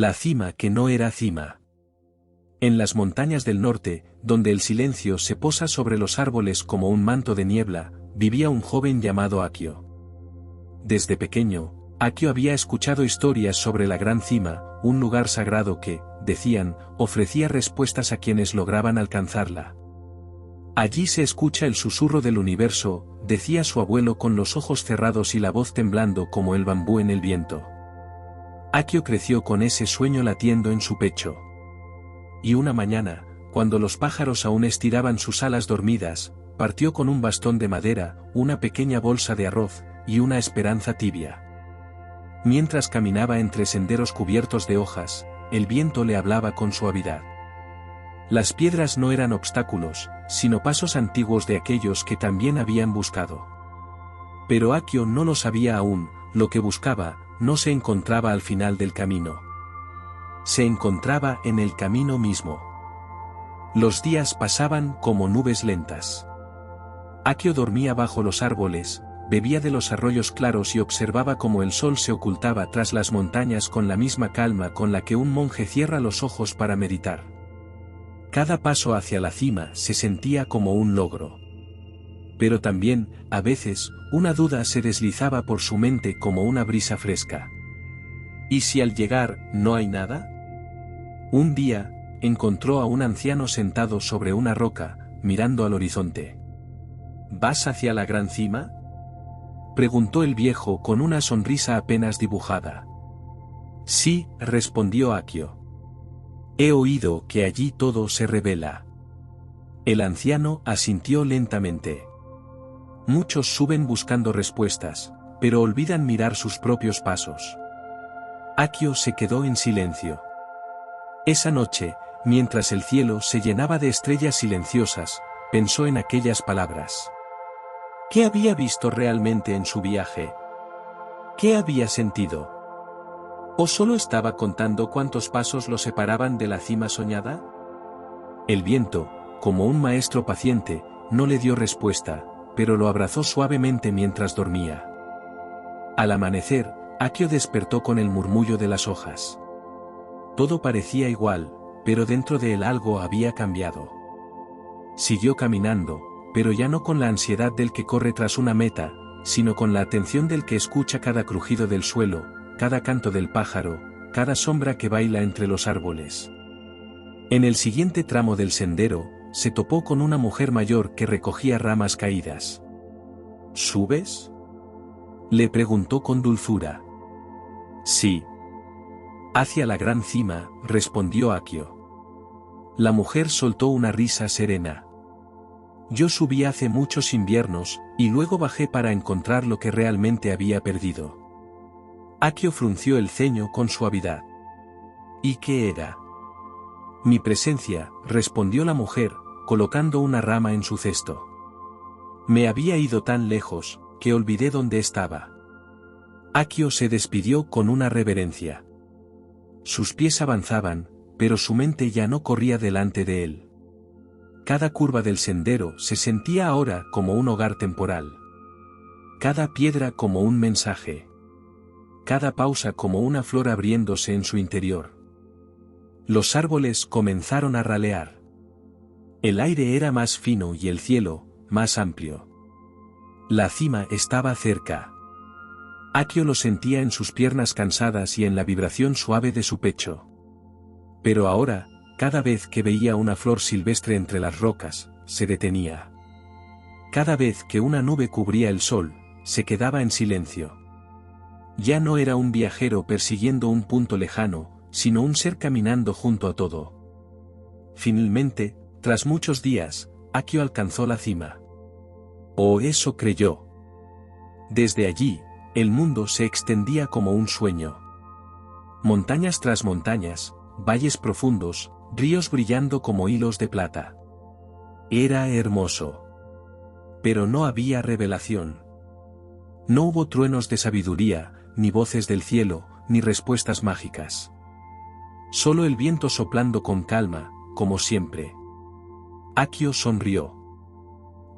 La cima que no era cima. En las montañas del norte, donde el silencio se posa sobre los árboles como un manto de niebla, vivía un joven llamado Akio. Desde pequeño, Akio había escuchado historias sobre la gran cima, un lugar sagrado que, decían, ofrecía respuestas a quienes lograban alcanzarla. Allí se escucha el susurro del universo, decía su abuelo con los ojos cerrados y la voz temblando como el bambú en el viento. Akio creció con ese sueño latiendo en su pecho. Y una mañana, cuando los pájaros aún estiraban sus alas dormidas, partió con un bastón de madera, una pequeña bolsa de arroz, y una esperanza tibia. Mientras caminaba entre senderos cubiertos de hojas, el viento le hablaba con suavidad. Las piedras no eran obstáculos, sino pasos antiguos de aquellos que también habían buscado. Pero Akio no lo sabía aún, lo que buscaba, no se encontraba al final del camino. Se encontraba en el camino mismo. Los días pasaban como nubes lentas. Akio dormía bajo los árboles, bebía de los arroyos claros y observaba cómo el sol se ocultaba tras las montañas con la misma calma con la que un monje cierra los ojos para meditar. Cada paso hacia la cima se sentía como un logro. Pero también, a veces, una duda se deslizaba por su mente como una brisa fresca. ¿Y si al llegar, no hay nada? Un día, encontró a un anciano sentado sobre una roca, mirando al horizonte. ¿Vas hacia la gran cima?, preguntó el viejo con una sonrisa apenas dibujada. Sí, respondió Akio. He oído que allí todo se revela. El anciano asintió lentamente. Muchos suben buscando respuestas, pero olvidan mirar sus propios pasos. Akio se quedó en silencio. Esa noche, mientras el cielo se llenaba de estrellas silenciosas, pensó en aquellas palabras. ¿Qué había visto realmente en su viaje? ¿Qué había sentido? ¿O solo estaba contando cuántos pasos lo separaban de la cima soñada? El viento, como un maestro paciente, no le dio respuesta, pero lo abrazó suavemente mientras dormía. Al amanecer, Akio despertó con el murmullo de las hojas. Todo parecía igual, pero dentro de él algo había cambiado. Siguió caminando, pero ya no con la ansiedad del que corre tras una meta, sino con la atención del que escucha cada crujido del suelo, cada canto del pájaro, cada sombra que baila entre los árboles. En el siguiente tramo del sendero, se topó con una mujer mayor que recogía ramas caídas. ¿Subes?, le preguntó con dulzura. Sí. Hacia la gran cima, respondió Akio. La mujer soltó una risa serena. Yo subí hace muchos inviernos, y luego bajé para encontrar lo que realmente había perdido. Akio frunció el ceño con suavidad. ¿Y qué era? Mi presencia, respondió la mujer, colocando una rama en su cesto. Me había ido tan lejos, que olvidé dónde estaba. Akio se despidió con una reverencia. Sus pies avanzaban, pero su mente ya no corría delante de él. Cada curva del sendero se sentía ahora como un hogar temporal. Cada piedra como un mensaje. Cada pausa como una flor abriéndose en su interior. Los árboles comenzaron a ralear. El aire era más fino y el cielo, más amplio. La cima estaba cerca. Akio lo sentía en sus piernas cansadas y en la vibración suave de su pecho. Pero ahora, cada vez que veía una flor silvestre entre las rocas, se detenía. Cada vez que una nube cubría el sol, se quedaba en silencio. Ya no era un viajero persiguiendo un punto lejano, sino un ser caminando junto a todo. Finalmente, tras muchos días, Akio alcanzó la cima. O eso creyó. Desde allí, el mundo se extendía como un sueño. Montañas tras montañas, valles profundos, ríos brillando como hilos de plata. Era hermoso. Pero no había revelación. No hubo truenos de sabiduría, ni voces del cielo, ni respuestas mágicas. Solo el viento soplando con calma, como siempre. Akio sonrió.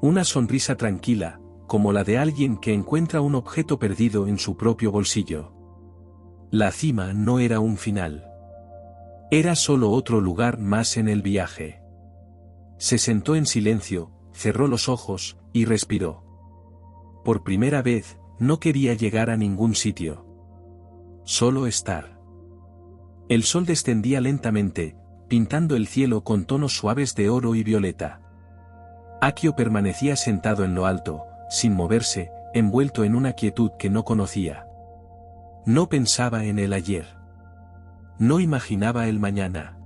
Una sonrisa tranquila, como la de alguien que encuentra un objeto perdido en su propio bolsillo. La cima no era un final. Era solo otro lugar más en el viaje. Se sentó en silencio, cerró los ojos, y respiró. Por primera vez, no quería llegar a ningún sitio. Solo estar. El sol descendía lentamente, pintando el cielo con tonos suaves de oro y violeta. Akio permanecía sentado en lo alto, sin moverse, envuelto en una quietud que no conocía. No pensaba en el ayer. No imaginaba el mañana.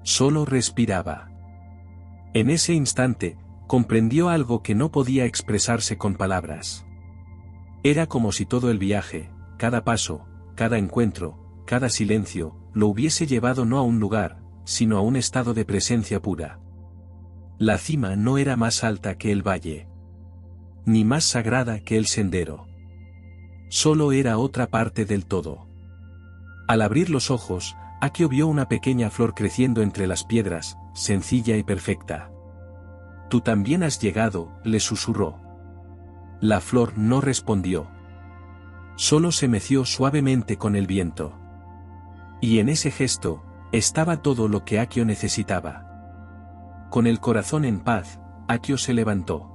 Solo respiraba. En ese instante, comprendió algo que no podía expresarse con palabras. Era como si todo el viaje, cada paso, cada encuentro, cada silencio, lo hubiese llevado no a un lugar, sino a un estado de presencia pura. La cima no era más alta que el valle, ni más sagrada que el sendero. Solo era otra parte del todo. Al abrir los ojos, Akio vio una pequeña flor creciendo entre las piedras, sencilla y perfecta. «Tú también has llegado», le susurró. La flor no respondió. Solo se meció suavemente con el viento. Y en ese gesto, estaba todo lo que Akio necesitaba. Con el corazón en paz, Akio se levantó.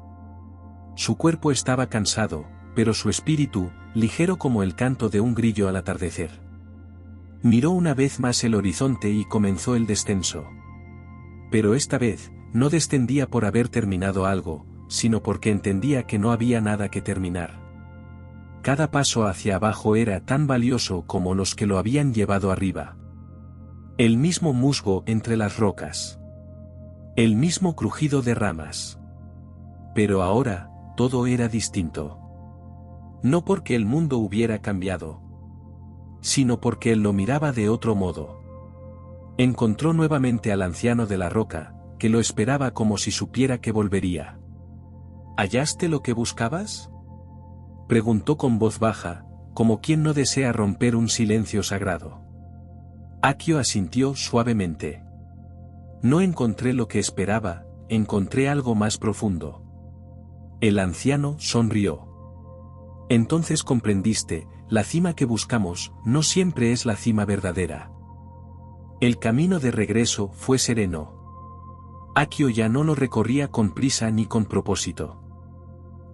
Su cuerpo estaba cansado, pero su espíritu, ligero como el canto de un grillo al atardecer. Miró una vez más el horizonte y comenzó el descenso. Pero esta vez, no descendía por haber terminado algo, sino porque entendía que no había nada que terminar. Cada paso hacia abajo era tan valioso como los que lo habían llevado arriba. El mismo musgo entre las rocas. El mismo crujido de ramas. Pero ahora, todo era distinto. No porque el mundo hubiera cambiado, sino porque él lo miraba de otro modo. Encontró nuevamente al anciano de la roca, que lo esperaba como si supiera que volvería. ¿Hallaste lo que buscabas?, preguntó con voz baja, como quien no desea romper un silencio sagrado. Akio asintió suavemente. No encontré lo que esperaba, encontré algo más profundo. El anciano sonrió. Entonces comprendiste, la cima que buscamos no siempre es la cima verdadera. El camino de regreso fue sereno. Akio ya no lo recorría con prisa ni con propósito.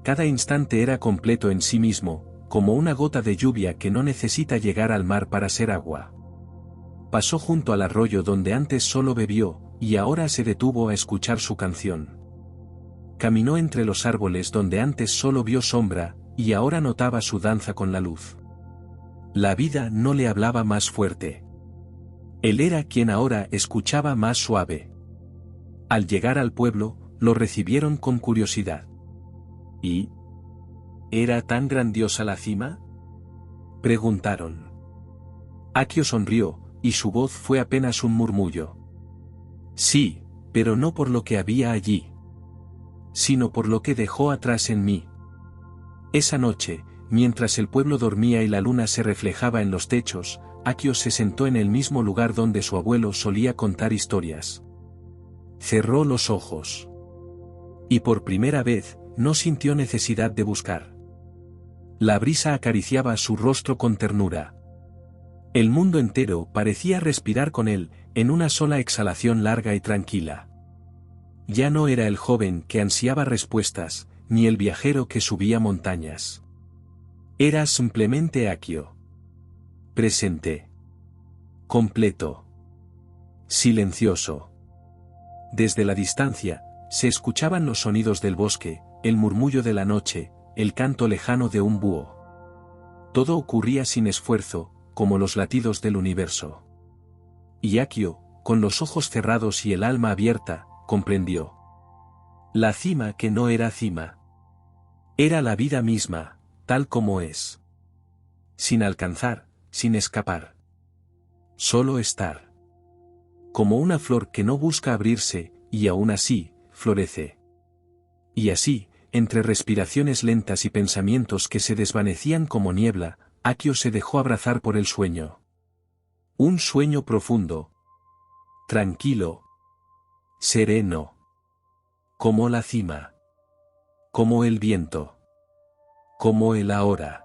Cada instante era completo en sí mismo, como una gota de lluvia que no necesita llegar al mar para ser agua. Pasó junto al arroyo donde antes solo bebió, y ahora se detuvo a escuchar su canción. Caminó entre los árboles donde antes solo vio sombra, y ahora notaba su danza con la luz. La vida no le hablaba más fuerte. Él era quien ahora escuchaba más suave. Al llegar al pueblo, lo recibieron con curiosidad. ¿Y? ¿Era tan grandiosa la cima?, preguntaron. Akio sonrió, y su voz fue apenas un murmullo. Sí, pero no por lo que había allí, sino por lo que dejó atrás en mí. Esa noche, mientras el pueblo dormía y la luna se reflejaba en los techos, Akio se sentó en el mismo lugar donde su abuelo solía contar historias. Cerró los ojos. Y por primera vez, no sintió necesidad de buscar. La brisa acariciaba su rostro con ternura. El mundo entero parecía respirar con él, en una sola exhalación larga y tranquila. Ya no era el joven que ansiaba respuestas, ni el viajero que subía montañas. Era simplemente Akio. Presente. Completo. Silencioso. Desde la distancia, se escuchaban los sonidos del bosque, el murmullo de la noche, el canto lejano de un búho. Todo ocurría sin esfuerzo, como los latidos del universo. Y Akio, con los ojos cerrados y el alma abierta, comprendió. La cima que no era cima. Era la vida misma, tal como es. Sin alcanzar, sin escapar. Solo estar. Como una flor que no busca abrirse, y aún así, florece. Y así, entre respiraciones lentas y pensamientos que se desvanecían como niebla, Akio se dejó abrazar por el sueño. Un sueño profundo. Tranquilo. Sereno. Como la cima. Como el viento. Como el ahora.